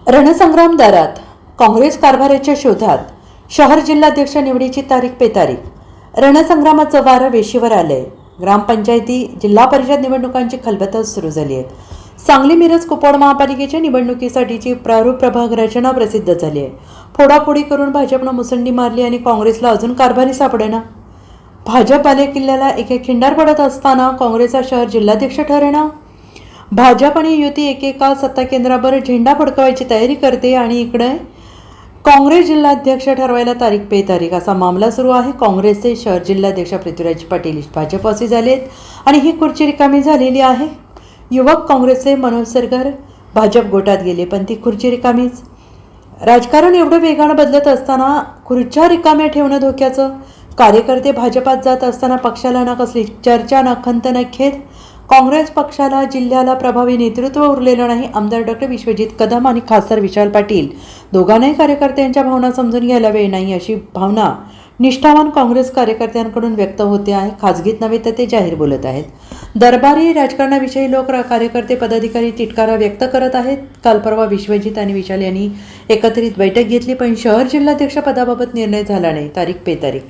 रणसंग्राम दारात काँग्रेस कारभाराच्या शोधात शहर जिल्हाध्यक्ष निवडीची तारीख पेतारीख। रणसंग्रामाचं वारं वेशीवर आलंय। ग्रामपंचायती जिल्हा परिषद निवडणुकांची खलबतं सुरू झाली आहेत। सांगली मिरज कुपवाड महापालिकेच्या निवडणुकीसाठीची प्रारूप प्रभाग रचना प्रसिद्ध झाली आहे। फोडाफोडी करून भाजपनं मुसंडी मारली आणि काँग्रेसला अजून कारभारी सापडेना। भाजप बालेकिल्ल्याला एक खिंडार पडत असताना काँग्रेसचा शहर जिल्हाध्यक्ष ठरेना। भाजप आणि युती एकेका सत्ता केंद्रावर झेंडा फडकवायची तयारी करते आणि इकडे काँग्रेस जिल्हाध्यक्ष ठरवायला तारीख पे तारीख असा मामला सुरू आहे। काँग्रेसचे शहर जिल्हाध्यक्ष पृथ्वीराज पाटील भाजपवासी झालेत आणि ही खुर्ची रिकामी झालेली आहे। युवक काँग्रेसचे मनोज सरगर भाजप गोटात गेले, पण ती खुर्ची रिकामीच। राजकारण एवढं वेगानं बदलत असताना खुर्च्या रिकाम्या ठेवणं धोक्याचं। कार्यकर्ते भाजपात जात असताना पक्षाला ना कसली चर्चा ना खंत ना खेद। काँग्रेस पक्षाला जिल्ह्याला प्रभावी नेतृत्व उरलेलं नाही। आमदार डॉक्टर विश्वजित कदम आणि खासदार विशाल पाटील दोघांनाही कार्यकर्त्यांच्या भावना समजून घ्यायला वेळ नाही अशी भावना निष्ठावान काँग्रेस कार्यकर्त्यांकडून व्यक्त होते आहे। खाजगीत नव्हे तर ते जाहीर बोलत आहेत। दरबारी राजकारणाविषयी लोक कार्यकर्ते पदाधिकारी तिटकारा व्यक्त करत आहेत। काल परवा विश्वजित आणि विशाल यांनी एकत्रित बैठक घेतली, पण शहर जिल्हाध्यक्ष पदाबाबत निर्णय झाला नाही। तारीख पे तारीख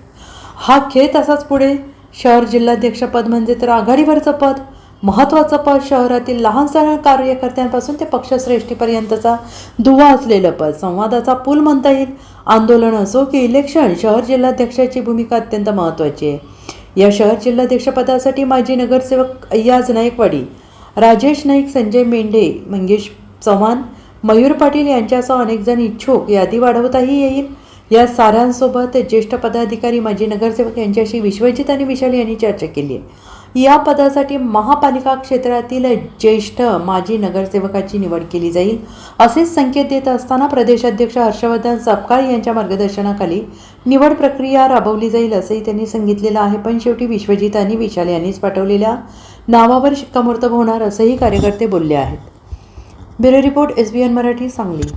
हा खेळ तसाच पुढे। शहर जिल्हाध्यक्ष पद म्हणजे तर आघाडीवरचं पद, महत्त्वाचं पद, शहरातील लहान सहान कार्यकर्त्यांपासून ते पक्षश्रेष्ठीपर्यंतचा दुवा असलेलं पद, संवादाचा पूल म्हणता येईल। आंदोलन असो की इलेक्शन, शहर जिल्हाध्यक्षाची भूमिका अत्यंत महत्त्वाची आहे। या शहर जिल्हाध्यक्षपदासाठी माजी नगरसेवक अय्याज नाईकवाडी, राजेश नाईक, संजय मेंढे, मंगेश चव्हाण, मयूर पाटील यांच्यासह अनेक जण इच्छुक। यादी वाढवताही येईल। या साऱ्यांसोबत ज्येष्ठ पदाधिकारी माजी नगरसेवक यांच्याशी विश्वजित आणि विशाल यांनी चर्चा केली आहे। या पदासाठी महापालिका क्षेत्रातील ज्येष्ठ माजी नगरसेवकाची निवड केली जाईल असेच संकेत देत असताना प्रदेशाध्यक्ष हर्षवर्धन सपकाळ यांच्या मार्गदर्शनाखाली निवड प्रक्रिया राबवली जाईल असंही त्यांनी सांगितलेलं आहे। पण शेवटी विश्वजित आणि विशाल यांनीच पाठवलेल्या नावावर शिक्कामोर्तब होणार असंही कार्यकर्ते बोलले आहेत। Bureau report SBN Marathi, Sangli.